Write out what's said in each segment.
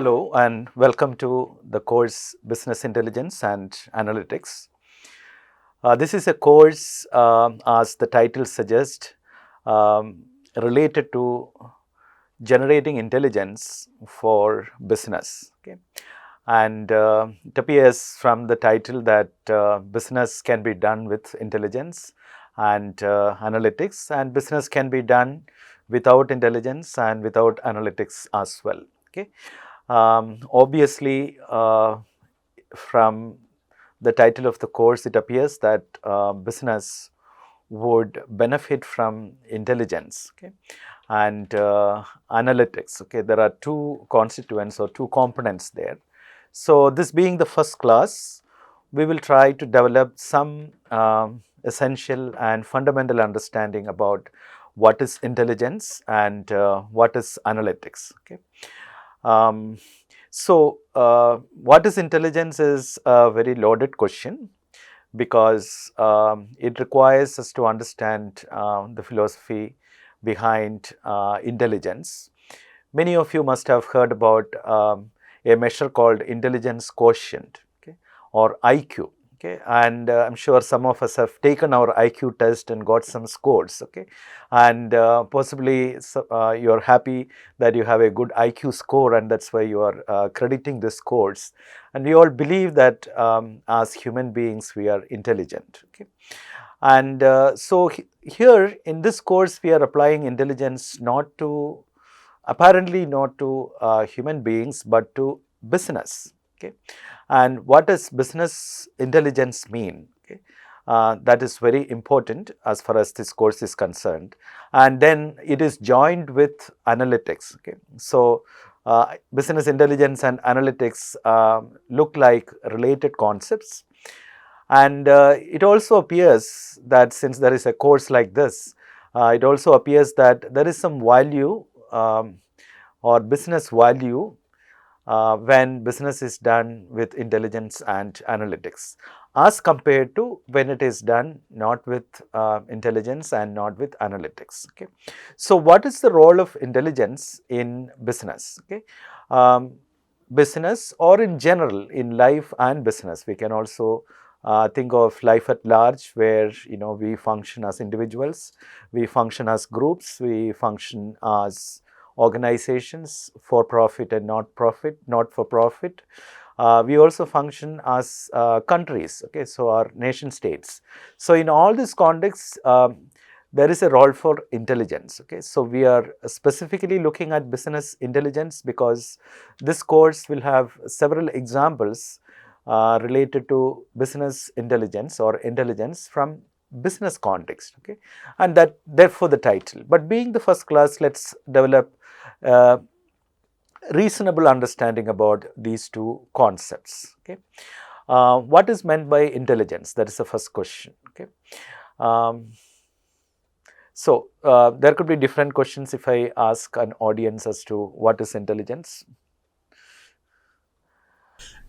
Hello and welcome to the course Business Intelligence and Analytics. This is a course, as the title suggests, related to generating intelligence for business. Okay? And it appears from the title that business can be done with intelligence and analytics, and business can be done without intelligence and without analytics as well. Okay? Obviously, from the title of the course, it appears that business would benefit from intelligence, okay, and analytics. Okay, there are two constituents or two components there. So, this being the first class, we will try to develop some essential and fundamental understanding about what is intelligence and what is analytics. Okay. What is intelligence is a very loaded question because it requires us to understand the philosophy behind intelligence. Many of you must have heard about a measure called intelligence quotient, okay, or IQ. Okay, and I'm sure some of us have taken our IQ test and got some scores. Okay, and possibly you're happy that you have a good IQ score, and that's why you are crediting this course. And we all believe that as human beings we are intelligent. Okay, and here in this course we are applying intelligence apparently not to human beings but to business. Okay. And what does business intelligence mean? Okay. That is very important as far as this course is concerned. And then it is joined with analytics. Okay. So, business intelligence and analytics look like related concepts. And it also appears that since there is a course like this, it also appears that there is some value or business value when business is done with intelligence and analytics as compared to when it is done not with intelligence and not with analytics. Okay. So, what is the role of intelligence in business? Okay. Business or in general in life and business, we can also think of life at large where we function as individuals, we function as groups, we function as organizations, for profit and not for profit. We also function as countries, okay, so our nation states. So, in all these contexts, there is a role for intelligence. Okay, so we are specifically looking at business intelligence because this course will have several examples related to business intelligence or intelligence from business context. Okay, and that therefore the title. But being the first class, let's develop reasonable understanding about these two concepts. Okay, what is meant by intelligence? That is the first question. Okay, there could be different questions if I ask an audience as to what is intelligence.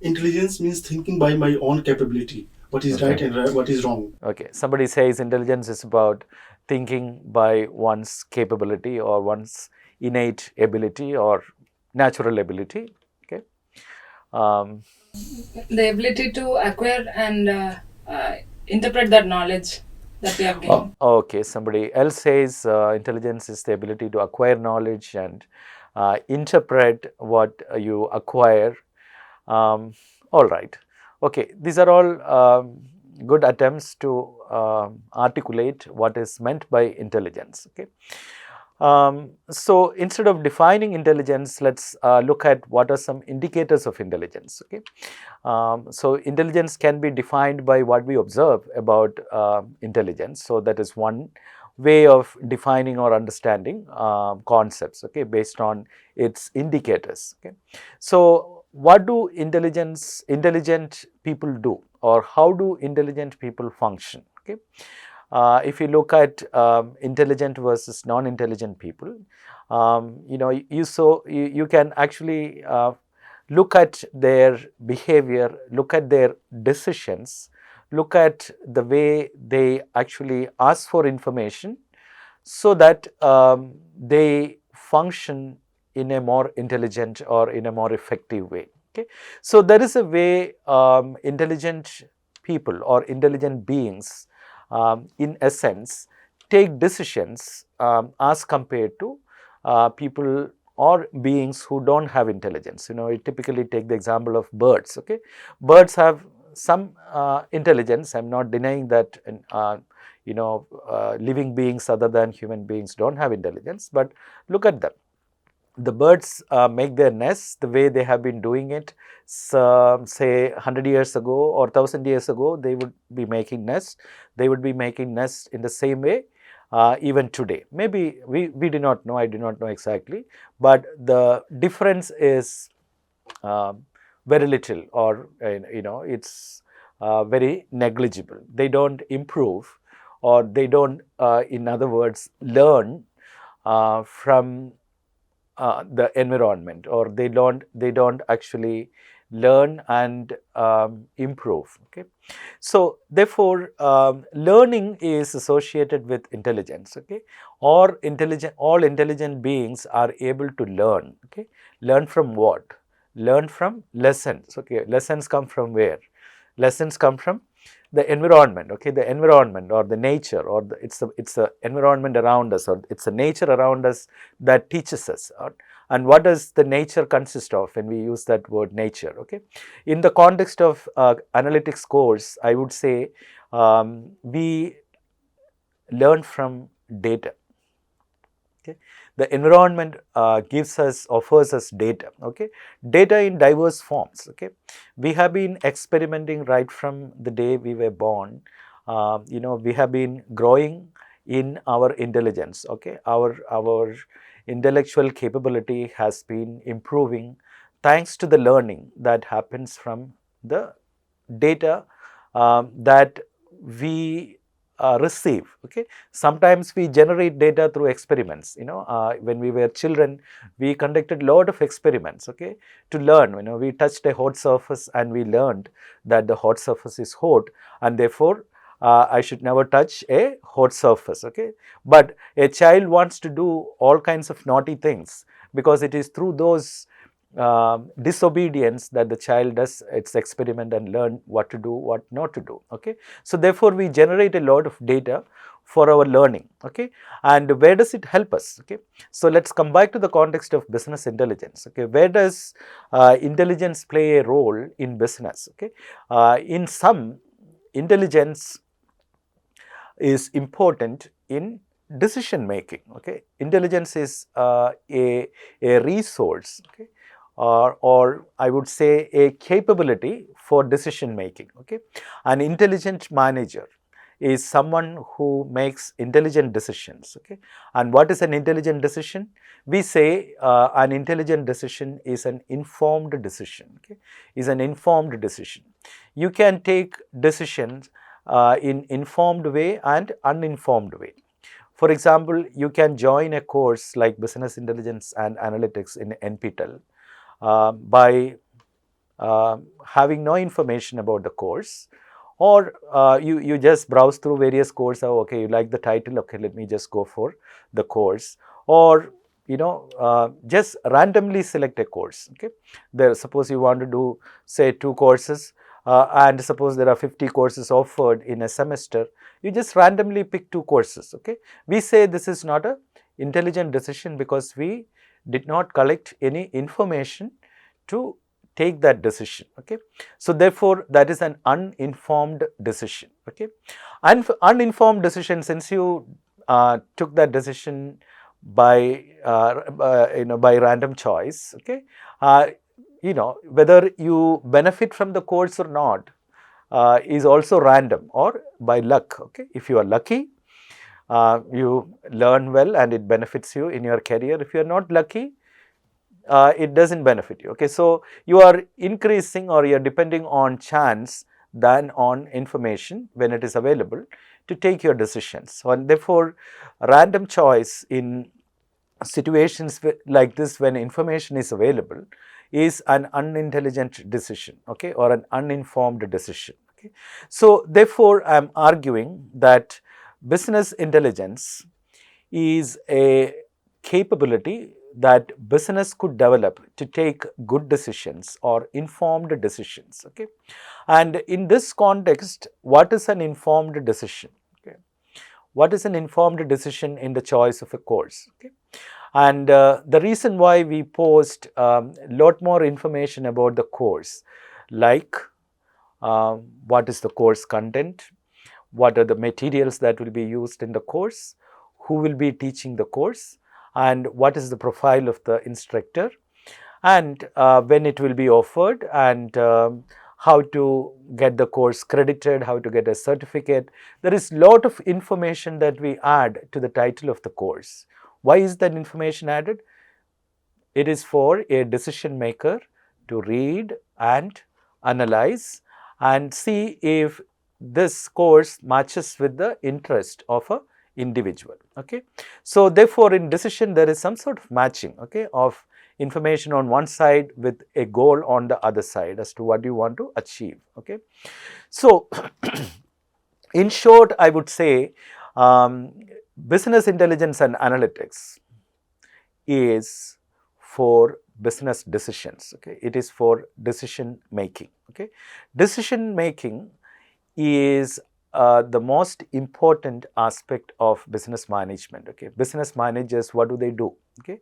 Intelligence means thinking by my own capability, what is right and what is wrong. Okay, somebody says intelligence is about thinking by one's capability or one's innate ability or natural ability. Okay, the ability to acquire and interpret that knowledge that we have gained. Okay, somebody else says intelligence is the ability to acquire knowledge and interpret what you acquire. All right. Okay, these are all good attempts to articulate what is meant by intelligence. Okay. So, instead of defining intelligence, let's look at what are some indicators of intelligence. Okay. So, intelligence can be defined by what we observe about intelligence. So, that is one way of defining or understanding concepts, okay, based on its indicators. Okay. So, what do intelligent people do, or how do intelligent people function? Okay. If you look at intelligent versus non-intelligent people, you can actually look at their behavior, look at their decisions, look at the way they actually ask for information so that they function in a more intelligent or in a more effective way. Okay, so there is a way intelligent people or intelligent beings, in essence, take decisions as compared to people or beings who don't have intelligence. You know, you typically take the example of birds. Okay, birds have some intelligence. I'm not denying that. Living beings other than human beings don't have intelligence, but look at them. The birds make their nests the way they have been doing it, say 100 years ago or 1000 years ago. They would be making nests. They would be making nests in the same way even today. Maybe we do not know, I do not know exactly, but the difference is very little, or it's very negligible. They don't improve, or they don't, in other words, learn from the environment, or they don't actually learn and improve. Okay, so therefore learning is associated with intelligence. Okay, all intelligent beings are able to learn. Okay, learn from what? Learn from lessons. Okay, lessons come from where? Lessons come from the environment. Okay, the environment or the nature, or it's the environment around us, or it's the nature around us that teaches us. And what does the nature consist of when we use that word nature? Okay, in the context of analytics course, I would say we learn from data. Okay, the environment offers us data. Okay, data in diverse forms. Okay, we have been experimenting right from the day we were born. We have been growing in our intelligence. Okay, our intellectual capability has been improving thanks to the learning that happens from the data that we receive. Okay, sometimes we generate data through experiments. When we were children, we conducted a lot of experiments. Okay, to learn. We touched a hot surface and we learned that the hot surface is hot, and therefore I should never touch a hot surface. Okay, but a child wants to do all kinds of naughty things, because it is through those disobedience that the child does its experiment and learn what to do, what not to do. Okay, so therefore we generate a lot of data for our learning. Okay, and where does it help us? Okay, so let's come back to the context of business intelligence. Okay, where does intelligence play a role in business? Okay, in some, intelligence is important in decision making. Okay, intelligence is a resource. Okay, or I would say a capability for decision making. Okay, an intelligent manager is someone who makes intelligent decisions. Okay, and what is an intelligent decision? We say an intelligent decision is an informed decision. Okay, is an informed decision. You can take decisions in informed way and uninformed way. For example, you can join a course like Business Intelligence and Analytics in NPTEL by having no information about the course, or you just browse through various courses. Oh, okay, you like the title, okay, let me just go for the course, or just randomly select a course. Okay, suppose you want to do, say, 2 courses, and suppose there are 50 courses offered in a semester, you just randomly pick 2 courses. Okay, we say this is not a intelligent decision because we did not collect any information to take that decision. Okay, so therefore that is an uninformed decision. Okay, uninformed decision, since you took that decision by by random choice. Okay, whether you benefit from the course or not is also random or by luck. Okay, if you are lucky, you learn well and it benefits you in your career. If you are not lucky, it doesn't benefit you. Okay, so you are increasing, or you are depending on chance than on information when it is available to take your decisions. So, and therefore random choice in situations like this, when information is available, is an unintelligent decision. Okay, or an uninformed decision. Okay, so therefore I am arguing that business intelligence is a capability that business could develop to take good decisions or informed decisions. Okay, and in this context, what is an informed decision? Okay, what is an informed decision in the choice of a course? Okay, and the reason why we post lot more information about the course, like what is the course content, what are the materials that will be used in the course, who will be teaching the course, and what is the profile of the instructor, and when it will be offered, and how to get the course credited, how to get a certificate. There is lot of information that we add to the title of the course. Why is that information added? It is for a decision maker to read and analyze and see if this course matches with the interest of a individual. Okay, so therefore in decision there is some sort of matching, okay, of information on one side with a goal on the other side as to what you want to achieve. Okay, so in short, I would say business intelligence and analytics is for business decisions. Okay, it is for decision making. Okay, decision making is the most important aspect of business management. Okay, business managers, what do they do? Okay,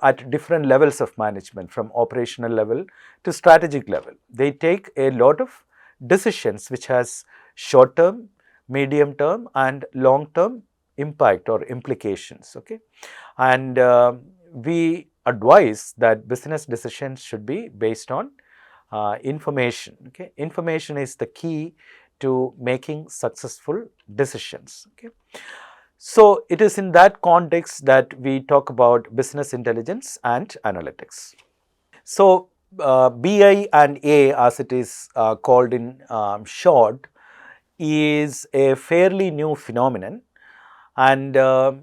at different levels of management, from operational level to strategic level, they take a lot of decisions which has short term, medium term, and long term impact or implications. Okay, and we advise that business decisions should be based on information. Okay, information is the key to making successful decisions. Okay, so it is in that context that we talk about business intelligence and analytics. So BI&A, as it is called in short, is a fairly new phenomenon, and the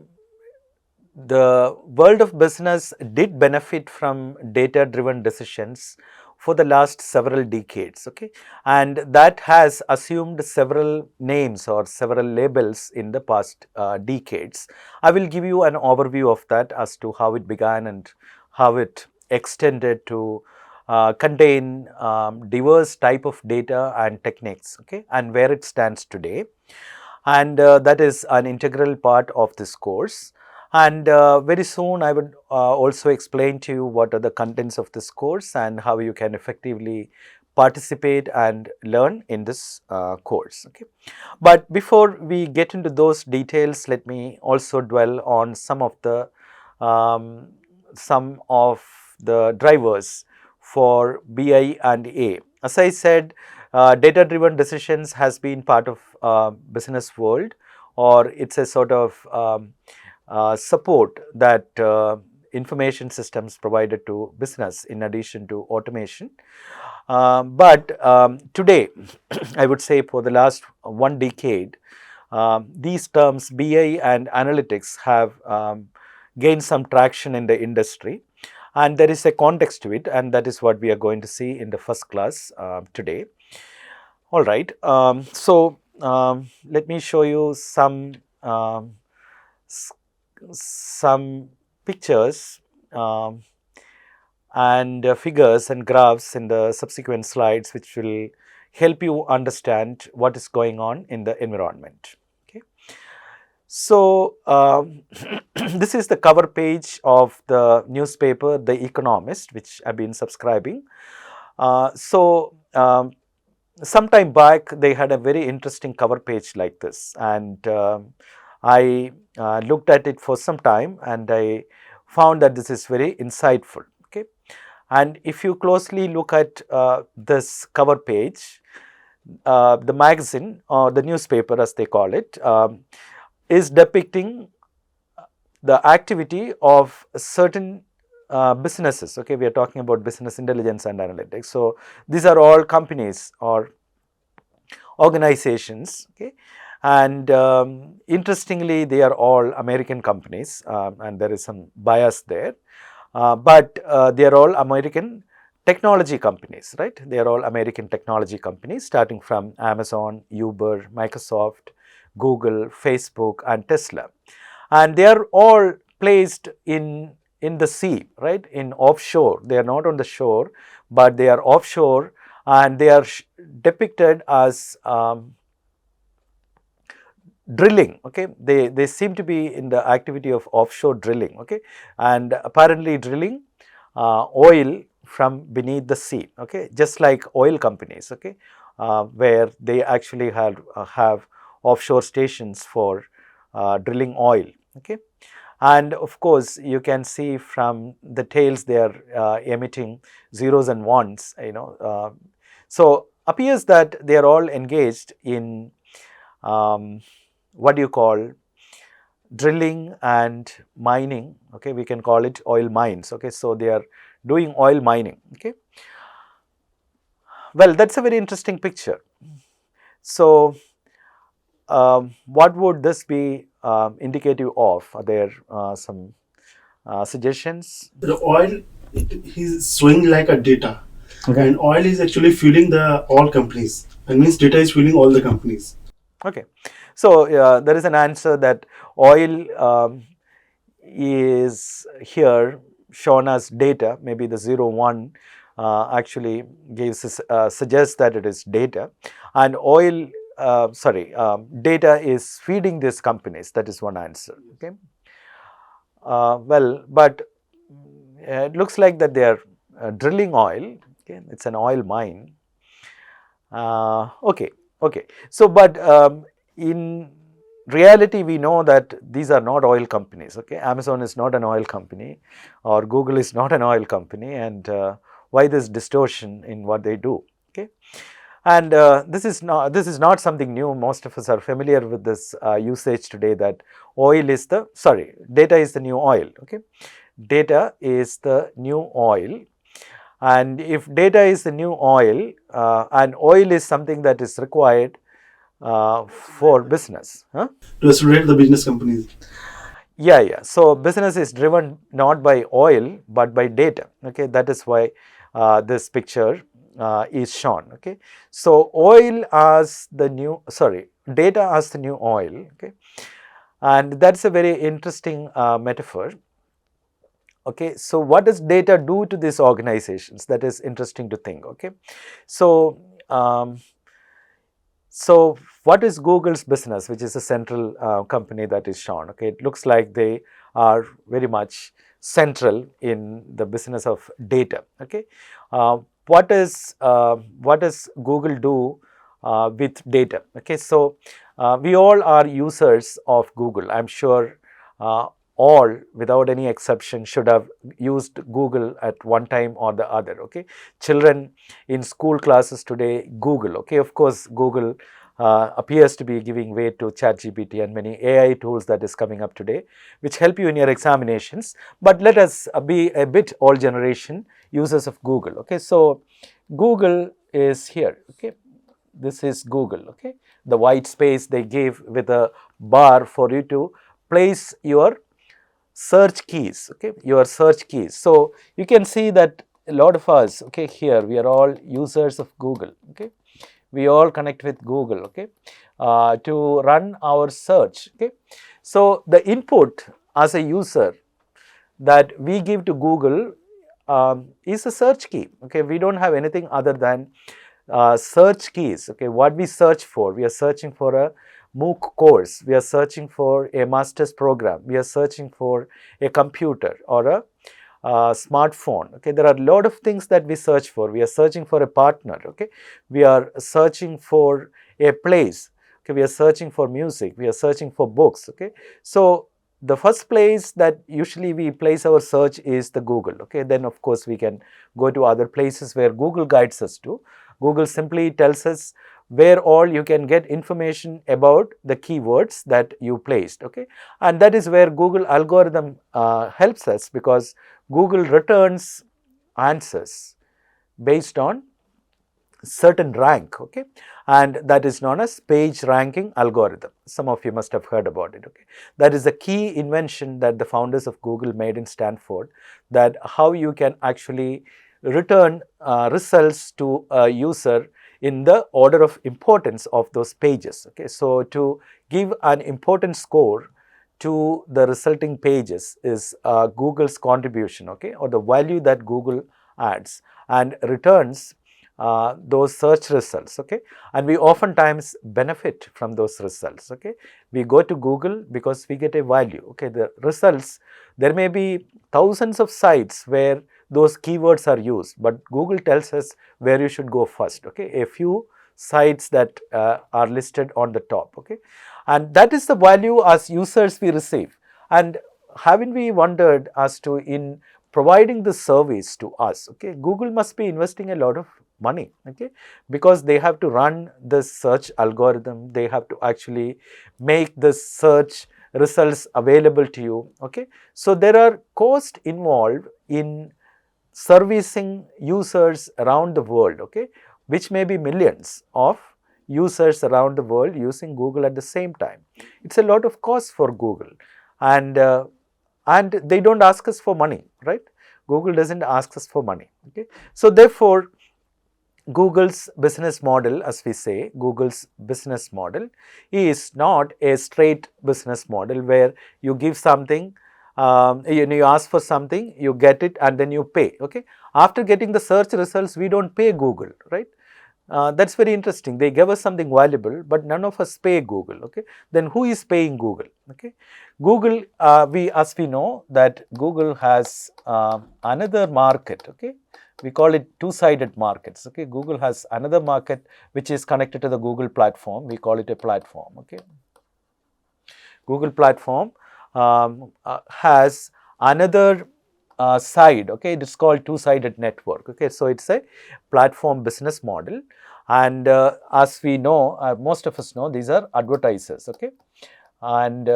world of business did benefit from data-driven decisions for the last several decades. Okay, and that has assumed several names or several labels in the past decades. I will give you an overview of that as to how it began and how it extended to contain diverse type of data and techniques, okay, and where it stands today. And that is an integral part of this course. And very soon I would also explain to you what are the contents of this course and how you can effectively participate and learn in this course. Okay. But before we get into those details, let me also dwell on some of the drivers for BI&A. As I said, data-driven decisions has been part of business world, or it's a sort of support that information systems provided to business in addition to automation. But today, I would say for the last one decade, these terms BI and analytics have gained some traction in the industry, and there is a context to it, and that is what we are going to see in the first class today. All right, so let me show you some pictures and figures and graphs in the subsequent slides, which will help you understand what is going on in the environment. Okay. So, this is the cover page of the newspaper, The Economist, which I've been subscribing. Some time back, they had a very interesting cover page like this, and I looked at it for some time, and I found that this is very insightful. Okay, and if you closely look at this cover page, the magazine or the newspaper, as they call it, is depicting the activity of certain businesses. Okay, we are talking about business intelligence and analytics. So these are all companies or organizations. Okay. And interestingly, they are all American companies, and there is some bias there, but they are all American technology companies, right? They are all American technology companies, starting from Amazon, Uber, Microsoft, Google, Facebook, and Tesla. And they are all placed in in the sea, right, in offshore. They are not on the shore, but they are offshore, and they are depicted as drilling. Okay, they seem to be in the activity of offshore drilling. Okay, and apparently drilling oil from beneath the sea. Okay, just like oil companies. Okay, where they actually have offshore stations for drilling oil. Okay, and of course you can see from the tails they are emitting zeros and ones. So appears that they are all engaged in what do you call drilling and mining. Okay, we can call it oil mines. Okay, so they are doing oil mining. Okay, well, that's a very interesting picture. So what would this be indicative of? Are there some suggestions? The oil, he's showing like a data. Okay. And oil is actually fueling the all companies. And means data is fueling all the companies. Okay, so there is an answer that oil is here shown as data. Maybe the 0, 1 actually suggests that it is data, and oil data is feeding these companies. That is one answer. Okay, well, but it looks like that they are drilling oil. Okay, it's an oil mine. Okay. So, but in reality, we know that these are not oil companies. Okay, Amazon is not an oil company, or Google is not an oil company, and why this distortion in what they do? Okay, and this is not something new. Most of us are familiar with this usage today, that data is the new oil. Okay, data is the new oil. And if data is the new oil, and oil is something that is required for business. To accelerate the business companies. Yeah. So business is driven not by oil but by data. Okay, that is why this picture is shown. Okay, so data as the new oil. Okay, and that's a very interesting metaphor. Okay, so what does data do to these organizations? That is interesting to think. Okay, so what is Google's business, which is a central company that is shown? Okay, it looks like they are very much central in the business of data. Okay, what does Google do with data? Okay, so we all are users of Google. I'm sure all, without any exception, should have used Google at one time or the other. Okay, children in school classes today Google. Okay, of course Google appears to be giving way to ChatGPT and many AI tools that is coming up today, which help you in your examinations. But let us be a bit old generation users of Google. Okay, so Google is here. Okay, this is Google. Okay, the white space they gave with a bar for you to place your search keys. Okay, your search keys. So you can see that a lot of us, okay, here we are all users of Google. Okay, we all connect with Google. Okay, to run our search. Okay, so the input as a user that we give to Google is a search key. Okay, we don't have anything other than search keys. Okay, what we search for? We are searching for a MOOC course, we are searching for a master's program, we are searching for a computer or a smartphone. Okay, there are a lot of things that we search for. We are searching for a partner. Okay, we are searching for a place. Okay, we are searching for music, we are searching for books. Okay, so the first place that usually we place our search is the Google. Okay, then of course we can go to other places where Google guides us to. Google simply tells us where all you can get information about the keywords that you placed. Okay, and that is where Google algorithm helps us, because Google returns answers based on certain rank. Okay, and that is known as page ranking algorithm. Some of you must have heard about it. Okay, that is a key invention that the founders of Google made in Stanford, that how you can actually return results to a user in the order of importance of those pages. Okay, so to give an important score to the resulting pages is Google's contribution, okay, or the value that Google adds and returns those search results, okay, and we oftentimes benefit from those results, okay. We go to Google because we get a value, okay. The results, there may be thousands of sites where those keywords are used, but Google tells us where you should go first, okay. A few sites that are listed on the top, okay, and that is the value as users we receive. And haven't we wondered as to, in providing this service to us, okay, Google must be investing a lot of money, okay, because they have to run this search algorithm, they have to actually make this search results available to you, okay. So there are costs involved in servicing users around the world, okay, which may be millions of users around the world using Google at the same time. It's a lot of cost for Google, and they don't ask us for money, right? Google doesn't ask us for money, okay. So therefore, Google's business model, as we say, Google's business model is not a straight business model where you give something, you ask for something, you get it, and then you pay, okay. After getting the search results, we don't pay Google, right? That's very interesting. They give us something valuable, but none of us pay Google, okay. Then who is paying Google, okay? Google, as we know that Google has another market, okay. We call it two-sided markets, okay. Google has another market which is connected to the Google platform. We call it a platform, okay. Google platform has another side, okay. It is called two-sided network, okay. So it's a platform business model, and as we know, most of us know, these are advertisers, okay. And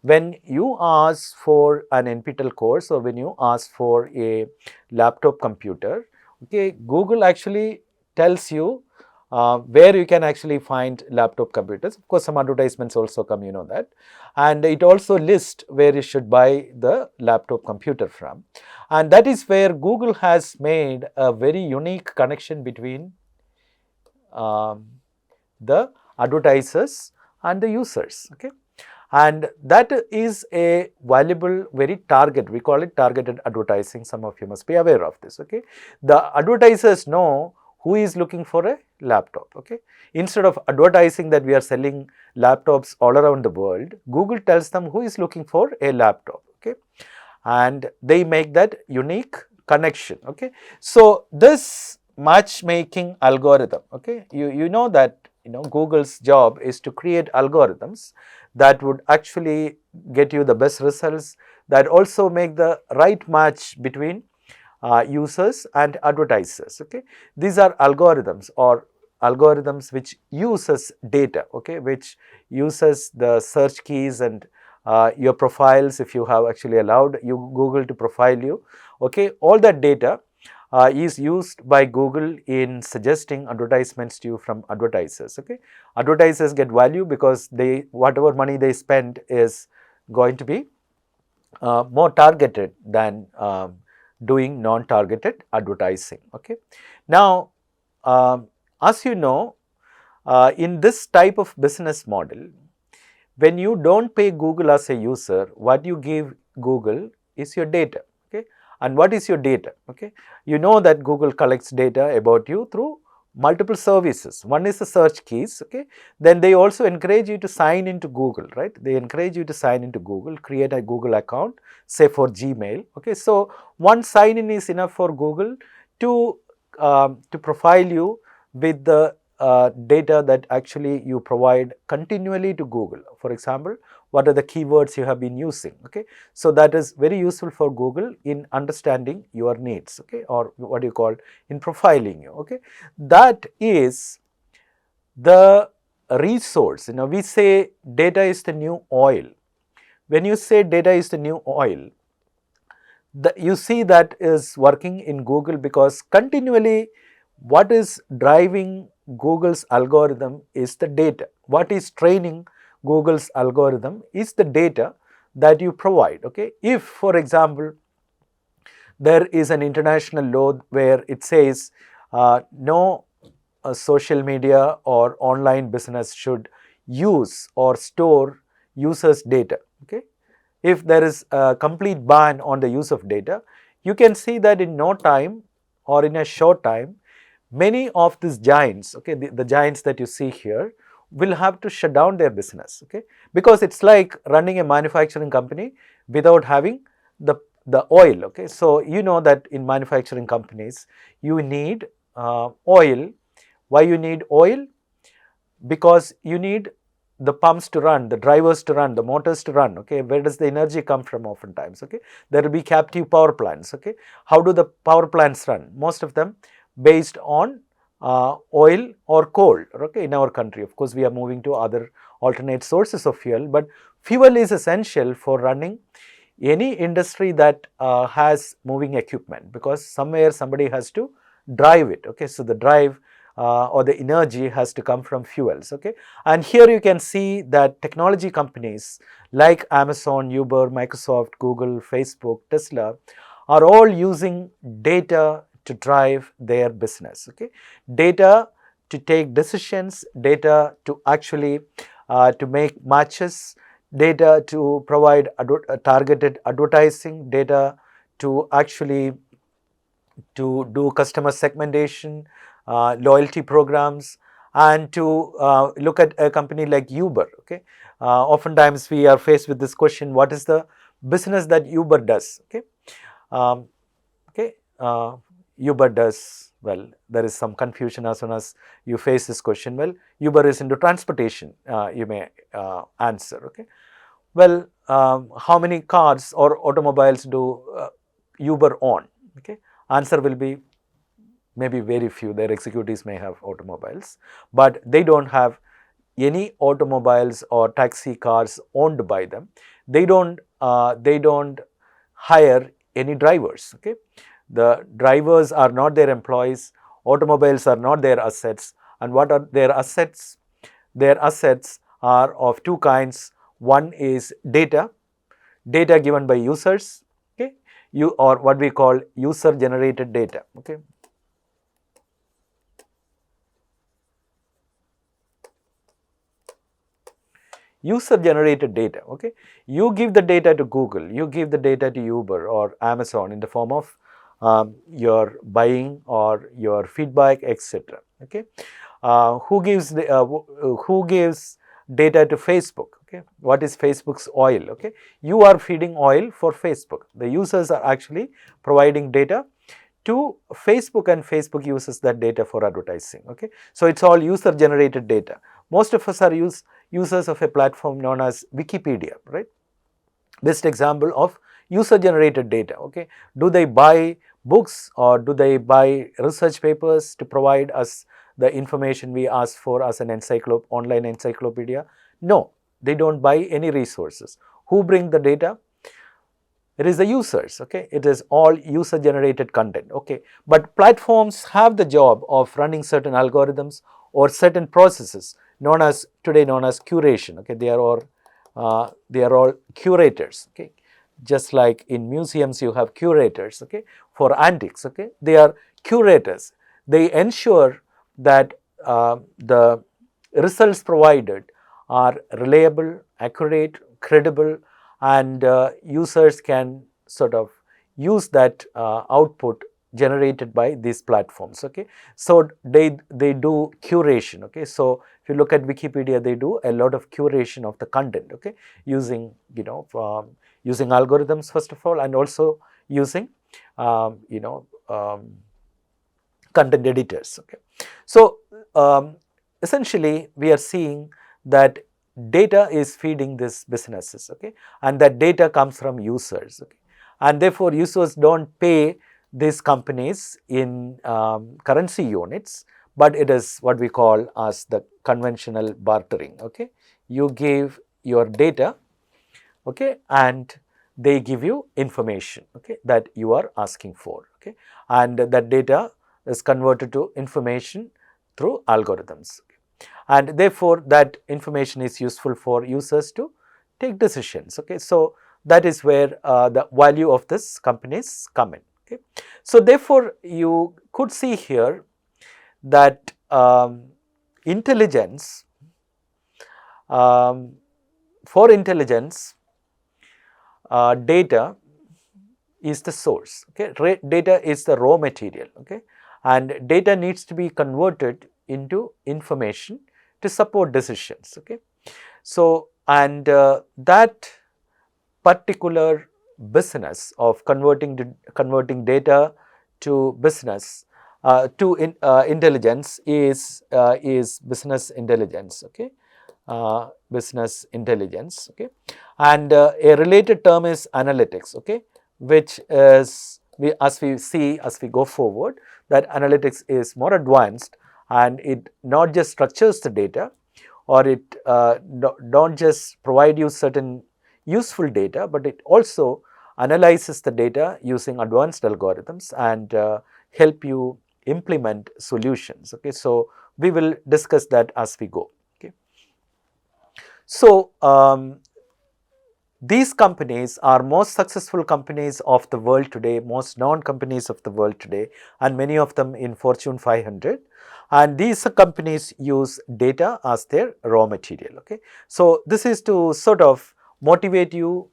when you ask for an NPTEL course, or when you ask for a laptop computer, okay, Google actually tells you where you can actually find laptop computers. Of course, some advertisements also come, you know that, and it also lists where you should buy the laptop computer from, and that is where Google has made a very unique connection between the advertisers and the users, okay. And that is a valuable, very target, we call it targeted advertising. Some of you must be aware of this, okay. The advertisers know who is looking for a laptop, okay. Instead of advertising that we are selling laptops all around the world, Google tells them who is looking for a laptop, okay, and they make that unique connection, okay. So this matchmaking algorithm, okay, you know that, you know, Google's job is to create algorithms that would actually get you the best results, that also make the right match between users and advertisers, okay. These are algorithms, or algorithms which uses data, okay, which uses the search keys and your profiles, if you have actually allowed Google to profile you, okay. All that data is used by Google in suggesting advertisements to you from advertisers, okay. Advertisers get value because they, whatever money they spend is going to be more targeted than doing non-targeted advertising, okay. Now, as you know, in this type of business model, when you don't pay Google as a user, what you give Google is your data, okay. And what is your data, okay? You know that Google collects data about you through multiple services. One is the search keys, okay. Then they also encourage you to sign into Google, right? They encourage you to sign into Google, create a Google account, say for Gmail, okay. So one sign in is enough for Google to profile you with the data that actually you provide continually to Google. For example, what are the keywords you have been using, okay. So that is very useful for Google in understanding your needs, okay, or what you call in profiling you, okay. That is the resource, you know, we say data is the new oil. When you say data is the new oil, you see that is working in Google, because continually what is driving Google's algorithm is the data. What is training Google's algorithm is the data that you provide, okay. If, for example, there is an international law where it says no social media or online business should use or store users' data, okay. if there is a complete ban on the use of data, you can see that in no time or in a short time, many of these giants, okay, the giants that you see here, will have to shut down their business, okay, because it's like running a manufacturing company without having the oil, okay. So you know that in manufacturing companies you need oil. Why you need oil? Because you need the pumps to run, the drivers to run, the motors to run, okay. Where does the energy come from? Oftentimes, okay, there will be captive power plants, okay. How do the power plants run? Most of them based on oil or coal, okay. In our country, of course, we are moving to other alternate sources of fuel, but fuel is essential for running any industry that has moving equipment, because somewhere somebody has to drive it, okay. So the drive or the energy has to come from fuels, okay. And here you can see that technology companies like Amazon, Uber, Microsoft, Google, Facebook, Tesla are all using data to drive their business, okay. Data to take decisions, data to actually to make matches, data to provide targeted advertising, data to actually to do customer segmentation, loyalty programs, and to look at a company like Uber, okay. Oftentimes we are faced with this question, what is the business that Uber does, okay. Um, okay, Uber does, well, there is some confusion as soon as you face this question. Well, Uber is into transportation, you may answer, okay. Well, how many cars or automobiles do Uber own, okay. Answer will be maybe very few. Their executives may have automobiles, but they don't have any automobiles or taxi cars owned by them. They don't hire any drivers, okay. The drivers are not their employees, automobiles are not their assets. And what are their assets? Their assets are of two kinds. One is data given by users, okay, or what we call user generated data, okay. User generated data, okay. You give the data to Google, you give the data to Uber or Amazon in the form of your buying or your feedback, etc., okay. Who gives data to Facebook, okay? What is Facebook's oil, okay? You are feeding oil for Facebook. The users are actually providing data to Facebook, and Facebook uses that data for advertising, okay. So it's all user generated data. Most of us are users of a platform known as Wikipedia, right? Best example of user generated data, okay. Do they buy books or do they buy research papers to provide us the information we ask for as an online encyclopedia? No, they don't buy any resources. Who bring the data? It is the users, okay. It is all user generated content, okay. But platforms have the job of running certain algorithms or certain processes today known as curation, okay. They are all curators, okay. Just like in museums you have curators, okay, for antiques, okay. They are curators. They ensure that the results provided are reliable, accurate, credible, and users can sort of use that output generated by these platforms, okay. So they do curation, okay. So if you look at Wikipedia, they do a lot of curation of the content, okay, using using algorithms first of all, and also using content editors, okay. So essentially we are seeing that data is feeding these businesses, okay, and that data comes from users, okay, and therefore users don't pay these companies in currency units, but it is what we call as the conventional bartering, okay. You give your data, okay, and they give you information, okay, that you are asking for, okay, and that data is converted to information through algorithms, okay. And therefore that information is useful for users to take decisions, okay. So that is where the value of this companies come in, okay. So therefore you could see here that for intelligence, data is the source, okay. Data is the raw material, okay, and data needs to be converted into information to support decisions, okay. So, and that particular business of converting data to business intelligence is business intelligence, okay. Business intelligence, okay, and a related term is analytics, okay, which is as we go forward, that analytics is more advanced, and it not just structures the data, or it don't just provide you certain useful data, but it also analyzes the data using advanced algorithms and help you implement solutions, okay. So, we will discuss that as we go, okay. So, these companies are most successful companies of the world today, most known companies of the world today, and many of them in Fortune 500, and these companies use data as their raw material, okay. So, this is to sort of motivate you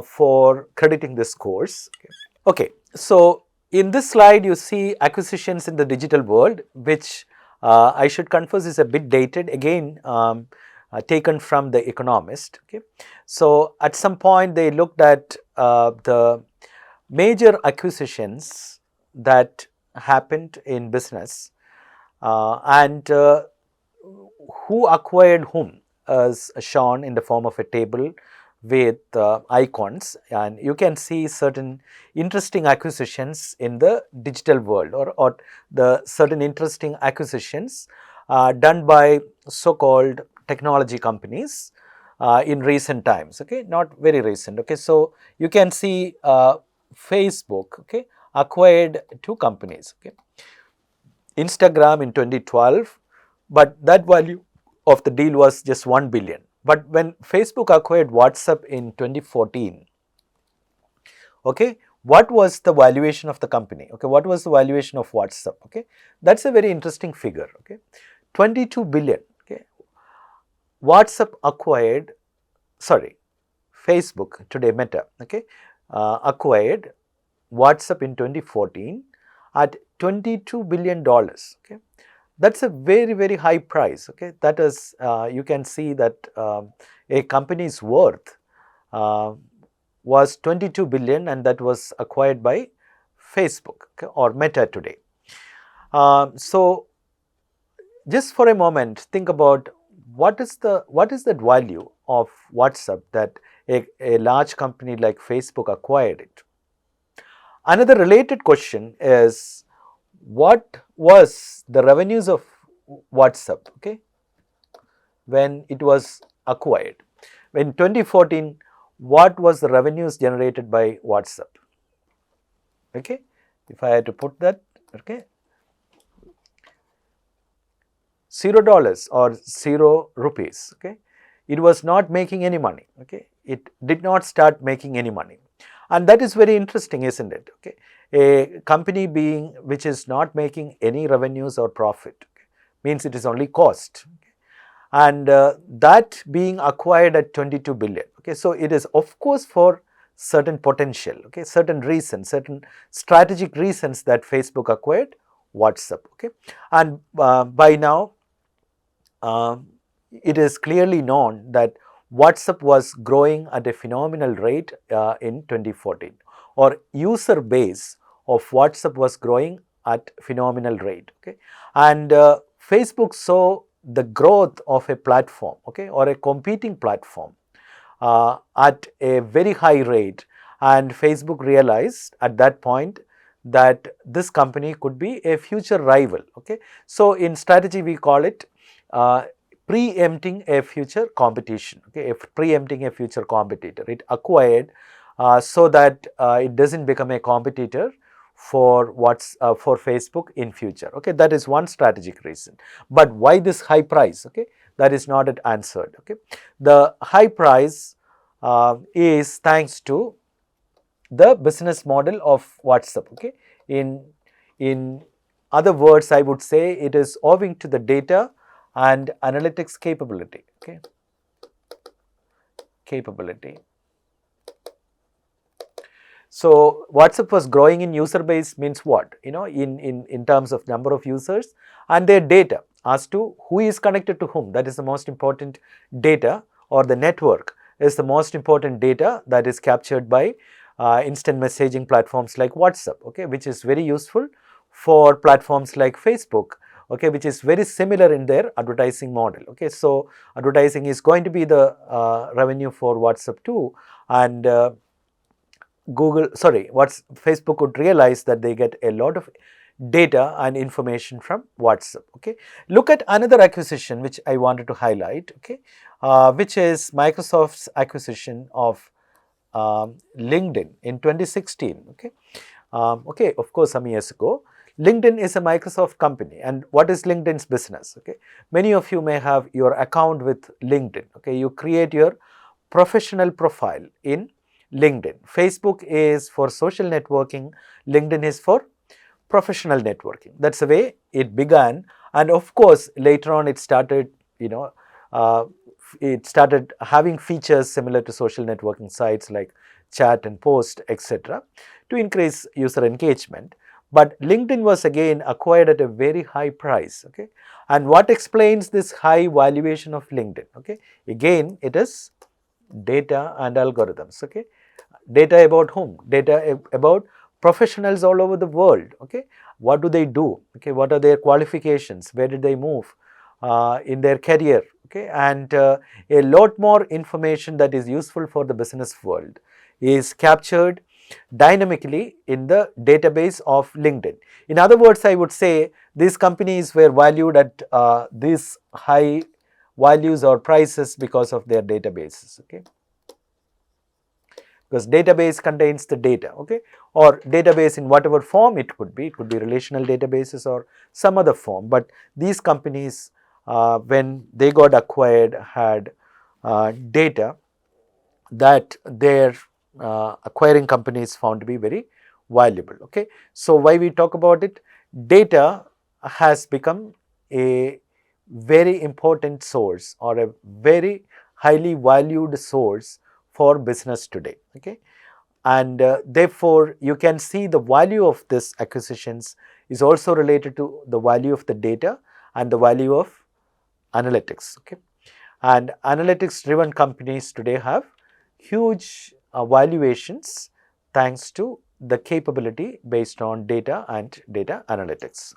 for crediting this course, okay. Okay. So, in this slide you see acquisitions in the digital world, which I should confess is a bit dated, again taken from The Economist, okay. So, at some point they looked at the major acquisitions that happened in business and who acquired whom, as shown in the form of a table with icons, and you can see certain interesting acquisitions in the digital world, or the certain interesting acquisitions done by so-called technology companies in recent times, okay, not very recent, okay. So, you can see Facebook, okay, acquired two companies, okay, Instagram in 2012, but that value of the deal was just 1 billion. But when Facebook acquired WhatsApp in 2014, okay, what was the valuation of the company? Okay, what was the valuation of WhatsApp? Okay, that's a very interesting figure. Okay, 22 billion. Okay, WhatsApp acquired, sorry, Facebook, today Meta, okay, acquired WhatsApp in 2014 at $22 billion. Okay, that's a very high price. Okay, that is you can see that a company's worth was 22 billion, and that was acquired by Facebook, okay, or Meta today. So, just for a moment, think about what is that value of WhatsApp that a large company like Facebook acquired it. Another related question is, what was the revenues of WhatsApp, okay, when it was acquired? In 2014, what was the revenues generated by WhatsApp? Okay, if I had to put that, okay, $0 or 0 rupees, okay, it was not making any money, okay, it did not start making any money, and that is very interesting, isn't it? Okay, a company which is not making any revenues or profit, okay, means it is only cost, okay, and that being acquired at 22 billion, okay. So, it is of course for certain potential, okay, certain reasons, certain strategic reasons that Facebook acquired WhatsApp, okay, and by now it is clearly known that WhatsApp was growing at a phenomenal rate in 2014, or user base of WhatsApp was growing at phenomenal rate, okay, and Facebook saw the growth of a platform, okay, or a competing platform at a very high rate, and Facebook realized at that point that this company could be a future rival, okay. So, in strategy we call it preempting a future competition, okay, preempting a future competitor. It acquired so that it doesn't become a competitor for for Facebook in future, okay. That is one strategic reason. But why this high price? Okay, that is not yet answered. Okay, the high price is thanks to the business model of WhatsApp. Okay, in other words, I would say it is owing to the data and analytics capability. Okay, capability. So WhatsApp was growing in user base means what? In terms of number of users and their data as to who is connected to whom. That is the most important data, or the network is the most important data that is captured by instant messaging platforms like WhatsApp, okay, which is very useful for platforms like Facebook, okay, which is very similar in their advertising model, okay. So advertising is going to be the revenue for WhatsApp too, and Facebook would realize that they get a lot of data and information from WhatsApp, okay. Look at another acquisition which I wanted to highlight, okay, which is Microsoft's acquisition of LinkedIn in 2016, okay. Okay, of course, some years ago. LinkedIn is a Microsoft company, and what is LinkedIn's business? Okay, many of you may have your account with LinkedIn. Okay, you create your professional profile in LinkedIn. Facebook is for social networking, LinkedIn is for professional networking. That's the way it began, and of course, later on it started, it started having features similar to social networking sites like chat and post, etc., to increase user engagement. But LinkedIn was again acquired at a very high price, okay. And what explains this high valuation of LinkedIn? Okay, again it is data and algorithms, okay. Data about whom? Data about professionals all over the world, okay. What do they do? Okay, what are their qualifications? Where did they move in their career? Okay, and a lot more information that is useful for the business world is captured dynamically in the database of LinkedIn. In other words, I would say these companies were valued at these high values or prices because of their databases, okay. Because database contains the data, okay, or database in whatever form it could be relational databases or some other form, but these companies when they got acquired had data that their acquiring companies found to be very valuable, okay. So why we talk about it? Data has become a very important source or a very highly valued source for business today, okay. And therefore you can see the value of this acquisitions is also related to the value of the data and the value of analytics, okay. And analytics driven companies today have huge valuations thanks to the capability based on data and data analytics.